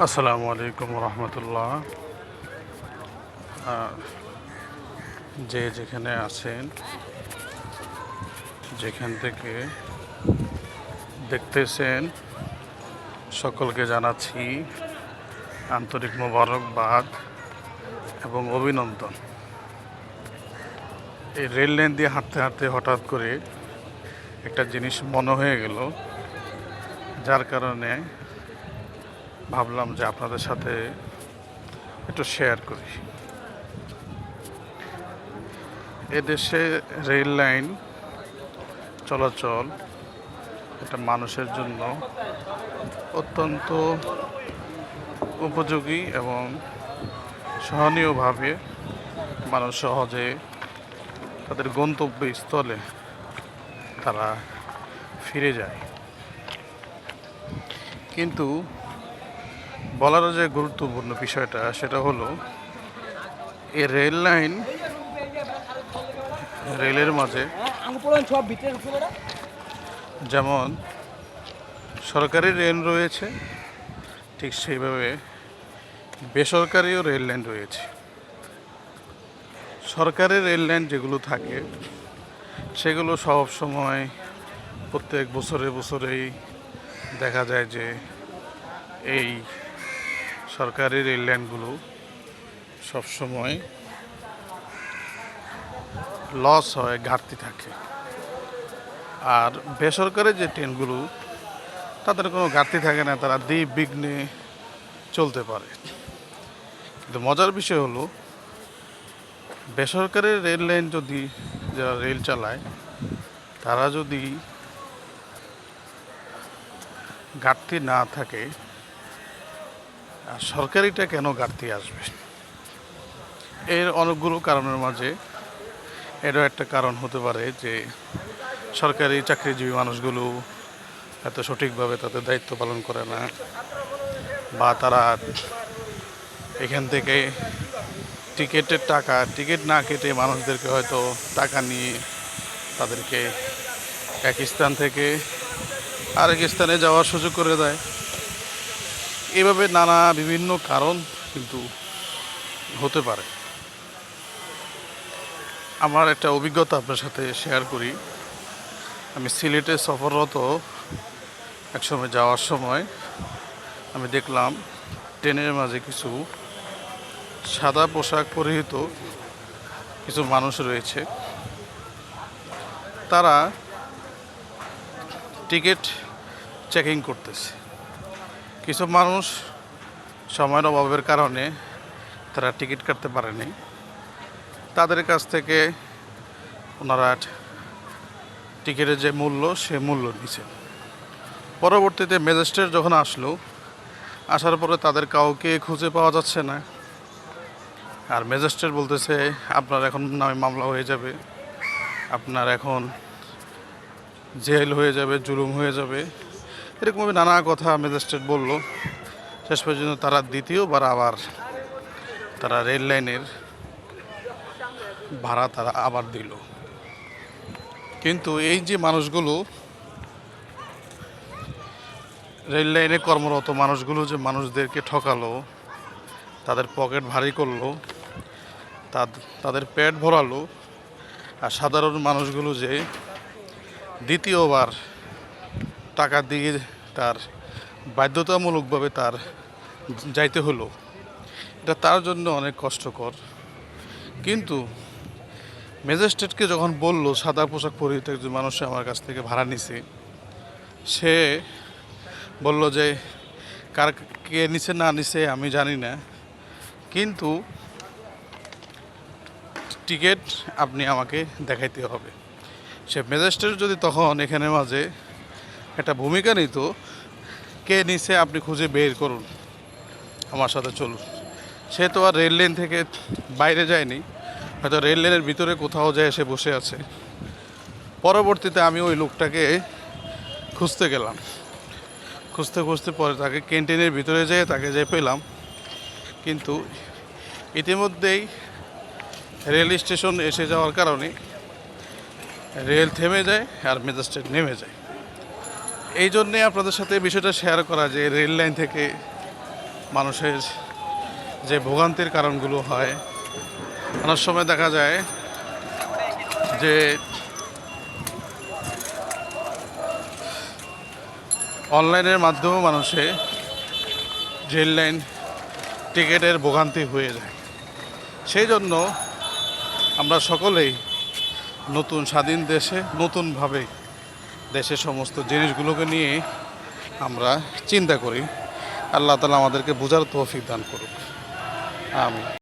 আসসালামু আলাইকুম রহমতুল্লাহ। যে যেখানে আছেন, যেখান থেকে দেখতেছেন, সকলকে জানাচ্ছি আন্তরিক মোবারকবাদ এবং অভিনন্দন। এই রেল লাইন দিয়ে হাঁটতে হাঁটতে হঠাৎ করে একটা জিনিস মনে হয়ে গেল, যার কারণে ভাবলাম যে আপনাদের সাথে একটু শেয়ার করি। এদেশে রেল লাইন চলাচল এটা মানুষের জন্য অত্যন্ত উপযোগী এবং সহনীয়ভাবে মানুষ সহজে তাদের গন্তব্যস্থলে তারা ফিরে যায়। কিন্তু বলার যে গুরুত্বপূর্ণ বিষয়টা সেটা হলো এই রেল লাইন, রেলের মাঝে যেমন সরকারি রেল রয়েছে, ঠিক সেইভাবে বেসরকারিও রেল লাইন রয়েছে। সরকারি রেল লাইন যেগুলো থাকে সেগুলো সব সময় প্রত্যেক বছরেই দেখা যায় যে এই সরকারি রেল লাইনগুলো সবসময় লস হয়, ঘাটতি থাকে। আর বেসরকারি যে ট্রেনগুলো তাদের কোনো ঘাটতি থাকে না, তারা নির্বিঘ্নে চলতে পারে। কিন্তু মজার বিষয় হলো বেসরকারি রেল লাইন যদি যারা রেল চালায় তারা যদি ঘাটতি না থাকে, আর সরকারিটা কেন ঘাটতি আসবে? এর অনেকগুলো কারণের মাঝে এটাও একটা কারণ হতে পারে যে সরকারি চাকরিজীবী মানুষগুলো এত সঠিকভাবে তাদের দায়িত্ব পালন করে না, বা তারা এখান থেকে টিকিট না কেটে মানুষদেরকে হয়তো টাকা নিয়ে তাদেরকে এক স্থান থেকে আরেক স্থানে যাওয়ার সুযোগ করে দেয়। এভাবে নানা বিভিন্ন কারণ কিন্তু হতে পারে। আমার একটা অভিজ্ঞতা আপনার সাথে শেয়ার করি। আমি সিলেটে সফররত একসময় যাওয়ার সময় আমি দেখলাম ট্রেনের মাঝে কিছু সাদা পোশাক পরিহিত কিছু মানুষ রয়েছে। তারা টিকিট চেকিং করতেছে। কিছু মানুষ সময়ের অভাবের কারণে তারা টিকিট কাটতে পারেনি, তাদের কাছ থেকে ওনারা টিকিটের যে মূল্য সে মূল্য নিছে। পরবর্তীতে ম্যাজিস্ট্রেট যখন আসার পরে তাদের কাউকে খুঁজে পাওয়া যাচ্ছে না। আর ম্যাজিস্ট্রেট বলতেছে আপনার এখন নামে মামলা হয়ে যাবে, আপনার এখন জেল হয়ে যাবে, জুলুম হয়ে যাবে, এরকমভাবে নানা কথা ম্যাজিস্ট্রেট বলল। শেষ পর্যন্ত তারা দ্বিতীয়বার আবার তারা রেল লাইনের ভাড়া তারা আবার দিল। কিন্তু এই যে মানুষগুলো রেল লাইনে কর্মরত মানুষগুলো যে মানুষদেরকে ঠকালো, তাদের পকেট ভারী করলো, তাদের পেট ভরালো, আর সাধারণ মানুষগুলো যে দ্বিতীয়বার টাকা দিয়ে তার বাধ্যতামূলকভাবে তার যাইতে হলো, এটা তার জন্য অনেক কষ্টকর। কিন্তু ম্যাজিস্ট্রেটকে যখন বলল সাদা পোশাক পরিহিত একজন মানুষ আমার কাছ থেকে ভাড়া নিছে, সে বলল যে কে নিছে না নিছে আমি জানি না, কিন্তু টিকিট আপনি আমাকে দেখাইতে হবে। সে ম্যাজিস্ট্রেট যদি তখন এখানে মাঝে একটা ভূমিকা নিত, কে নিছে আপনি খুঁজে বের করুন, আমার সাথে চলুন। সে তো আর রেল লাইন থেকে বাইরে যায়নি, হয়তো রেল লাইনের ভিতরে কোথাও যায় সে বসে আছে। পরবর্তীতে আমি ওই লোকটাকে খুঁজতে গেলাম, খুঁজতে পরে তাকে ক্যান্টিনের ভিতরে যেয়ে তাকে পেলাম। কিন্তু ইতিমধ্যেই রেল স্টেশন এসে যাওয়ার কারণে রেল থেমে যায় আর ম্যাজিস্ট্রেট নেমে যায়। এই জন্যে আপনাদের সাথে বিষয়টা শেয়ার করা যে রেল লাইন থেকে মানুষের যে ভোগান্তির কারণগুলো হয়, অনেক সময় দেখা যায় যে অনলাইনের মাধ্যমে মানুষে রেল লাইন টিকিটের ভোগান্তি হয়ে যায়। সেই জন্য আমরা সকলেই নতুন স্বাধীন দেশে নতুনভাবে দেশের সমস্ত জিনিসগুলোকে নিয়ে আমরা চিন্তা করি। আল্লাহ তাআলা আমাদেরকে বোঝার তৌফিক দান করুক। আমিন।